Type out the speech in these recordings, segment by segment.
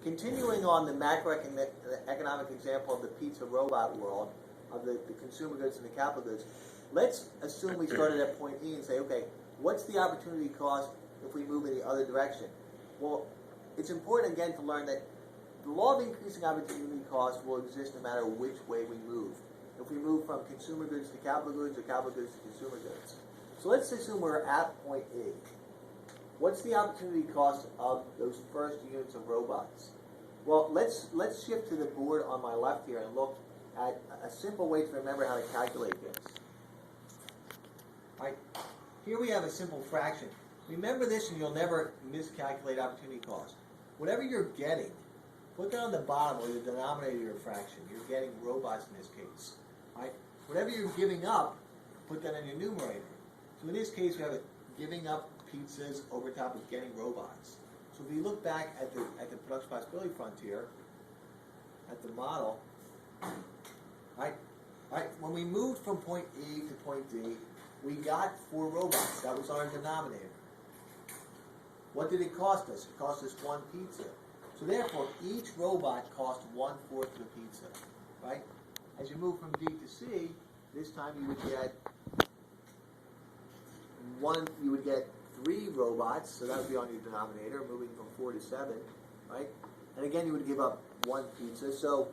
continuing on the macroeconomic example of the pizza robot world, of the consumer goods and the capital goods, let's assume we started at point E and say, okay, what's the opportunity cost if we move in the other direction? Well, it's important again to learn that the law of increasing opportunity cost will exist no matter which way we move. If we move from consumer goods to capital goods or capital goods to consumer goods. So let's assume we're at point E. What's the opportunity cost of those first units of robots? Well, let's shift to the board on my left here and look at a simple way to remember how to calculate this. All right, here we have a simple fraction. Remember this and you'll never miscalculate opportunity cost. Whatever you're getting, put that on the bottom or the denominator of your fraction. You're getting robots in this case. All right? Whatever you're giving up, put that in your numerator. So in this case, we have it giving up pizzas over top of getting robots. So if you look back at the production possibility frontier, at the model, right? When we moved from point E to point D, we got 4 robots. That was our denominator. What did it cost us? It cost us 1 pizza. So therefore, each robot cost 1/4 of the pizza, right? As you move from D to C, this time you would get 3 robots, so that would be on your denominator, moving from 4 to 7, right? And again, you would give up 1 pizza. So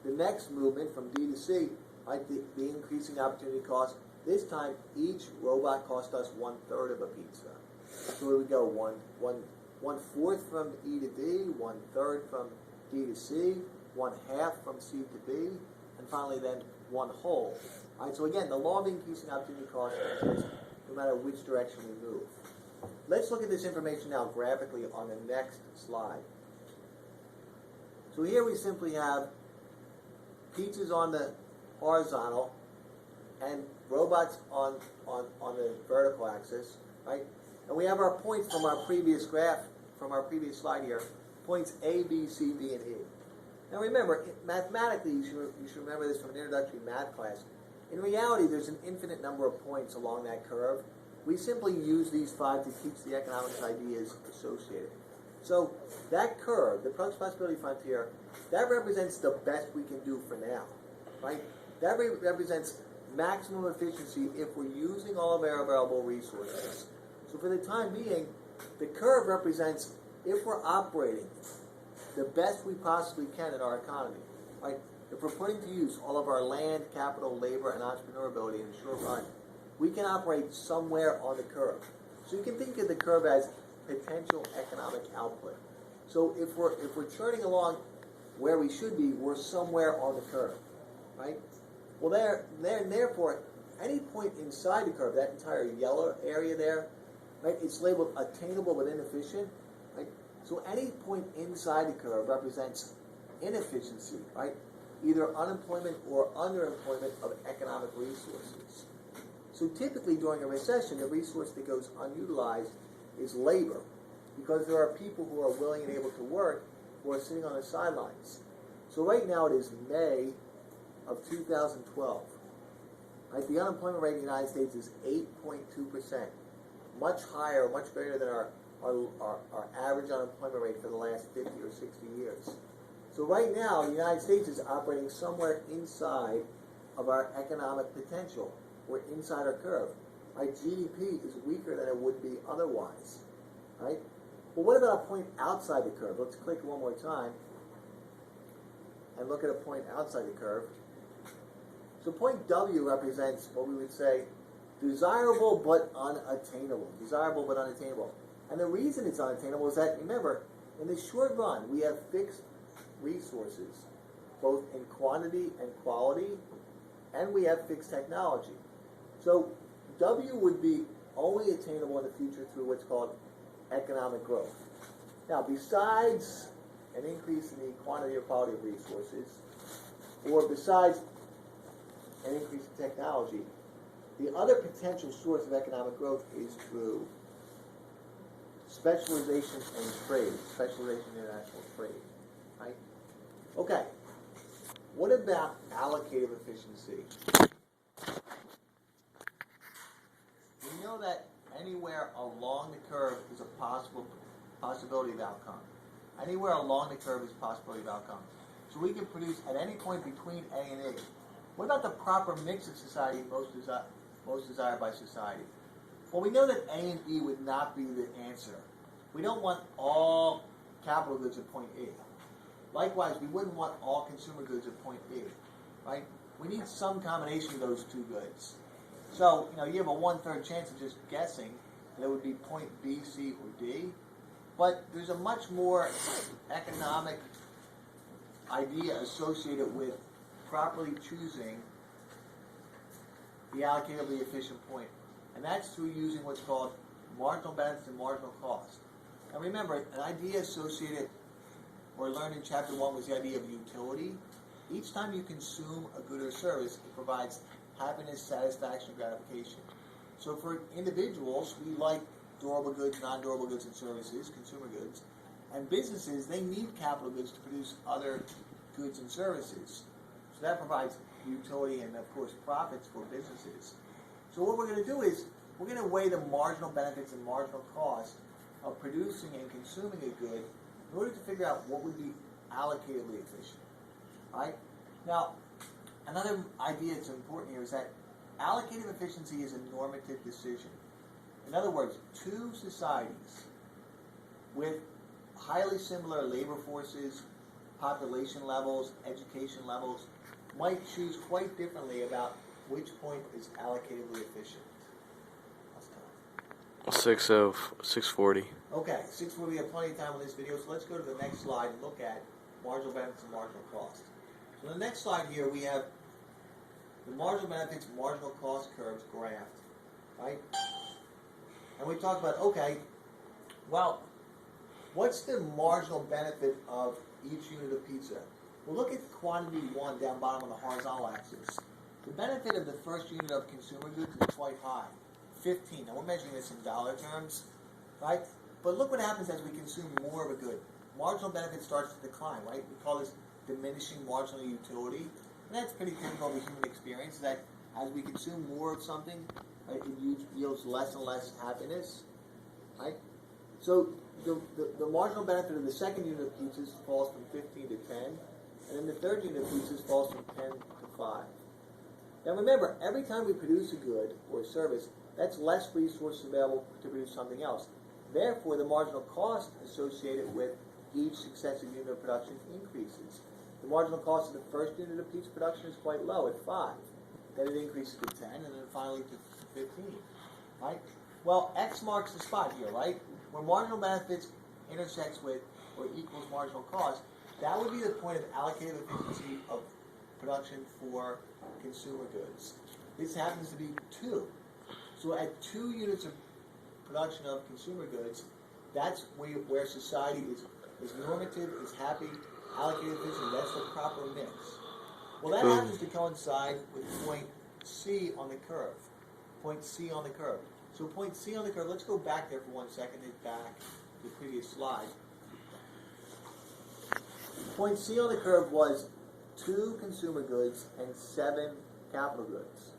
the next movement from D to C, right, the increasing opportunity cost, this time each robot cost us 1/3 of a pizza. So we would go 1/4 from E to D, 1/3 from D to C, 1/2 from C to B, and finally then 1 whole. All right, so again, the law of increasing opportunity cost exists no matter which direction we move. Let's look at this information now graphically on the next slide. So here we simply have pizzas on the horizontal and robots on the vertical axis, right? And we have our points from our previous graph, from our previous slide here, points A, B, C, D, and E. Now remember, mathematically, you should remember this from an introductory math class. In reality, there's an infinite number of points along that curve. We simply use these 5 to teach the economics ideas associated. So that curve, the production possibility frontier, that represents the best we can do for now, right? That represents maximum efficiency if we're using all of our available resources. So for the time being, the curve represents if we're operating the best we possibly can in our economy, right? If we're putting to use all of our land, capital, labor, and entrepreneur ability in the short run, we can operate somewhere on the curve. So you can think of the curve as potential economic output. So if we're churning along where we should be, we're somewhere on the curve, right? Well, therefore, any point inside the curve, that entire yellow area there, right, it's labeled attainable but inefficient, right? So any point inside the curve represents inefficiency, right? Either unemployment or underemployment of economic resources. So typically during a recession, the resource that goes unutilized is labor, because there are people who are willing and able to work who are sitting on the sidelines. So right now it is May of 2012. Right, the unemployment rate in the United States is 8.2%, much higher, much greater than our average unemployment rate for the last 50 or 60 years. So right now, the United States is operating somewhere inside of our economic potential. We're inside our curve. Right? GDP is weaker than it would be otherwise. Right? Well, what about a point outside the curve? Let's click one more time and look at a point outside the curve. So point W represents what we would say desirable but unattainable. Desirable but unattainable. And the reason it's unattainable is that, remember, in the short run, we have fixed resources, both in quantity and quality, and we have fixed technology. So W would be only attainable in the future through what's called economic growth. Now, besides an increase in the quantity or quality of resources, or besides an increase in technology, the other potential source of economic growth is through specialization and trade, specialization in international trade, right? Okay, what about allocative efficiency? We know that anywhere along the curve is a possibility of outcome. Anywhere along the curve is possibility of outcome. So we can produce at any point between A and E. What about the proper mix of society most desired by society? Well, we know that A and E would not be the answer. We don't want all capital goods at point E. Likewise, we wouldn't want all consumer goods at point E, right? We need some combination of those two goods. So, you have a 1/3 chance of just guessing that it would be point B, C, or D. But there's a much more economic idea associated with properly choosing the allocatively efficient point. And that's through using what's called marginal benefits and marginal cost. Now remember, an idea associated or learned in chapter 1 was the idea of utility. Each time you consume a good or service, it provides happiness, satisfaction, gratification. So for individuals, we like durable goods, non-durable goods and services, consumer goods. And businesses, they need capital goods to produce other goods and services. So that provides utility and, of course, profits for businesses. So what we're going to do is we're going to weigh the marginal benefits and marginal cost of producing and consuming a good in order to figure out what would be allocatively efficient. Right? Now, another idea that's important here is that allocative efficiency is a normative decision. In other words, two societies with highly similar labor forces, population levels, education levels, might choose quite differently about which point is allocatively efficient. 6:40. Okay, 6:40. We have plenty of time on this video, so let's go to the next slide and look at marginal benefits and marginal cost. So on the next slide here, we have the marginal benefits and marginal cost curves graphed, right? And we talked about, okay, well, what's the marginal benefit of each unit of pizza? Well, look at quantity 1 down bottom on the horizontal axis. The benefit of the first unit of consumer goods is quite high, 15. Now, we're measuring this in dollar terms, right? But look what happens as we consume more of a good. Marginal benefit starts to decline, right? We call this diminishing marginal utility. And that's pretty typical of the human experience, that as we consume more of something, right, it yields less and less happiness, right? So the marginal benefit of the second unit of pizzas falls from 15 to 10, and then the third unit of pizzas falls from 10 to 5. Now remember, every time we produce a good or a service, that's less resources available to produce something else. Therefore, the marginal cost associated with each successive unit of production increases. The marginal cost of the first unit of pizza production is quite low at 5. Then it increases to 10, and then finally to 15. Right? Well, X marks the spot here, right? Where marginal benefits intersects with or equals marginal cost, that would be the point of allocative efficiency of production for consumer goods. This happens to be 2. So at 2 units of production of consumer goods, that's where society is normative, is happy, allocative efficient. That's the proper mix. Well, that happens to coincide with point C on the curve. Point C on the curve. So point C on the curve, let's go back there for 1 second, hit back to the previous slide. Point C on the curve was 2 consumer goods and 7 capital goods.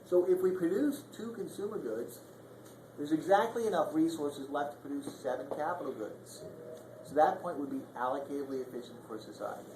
So if we produce 2 consumer goods, there's exactly enough resources left to produce 7 capital goods. So that point would be allocatively efficient for society.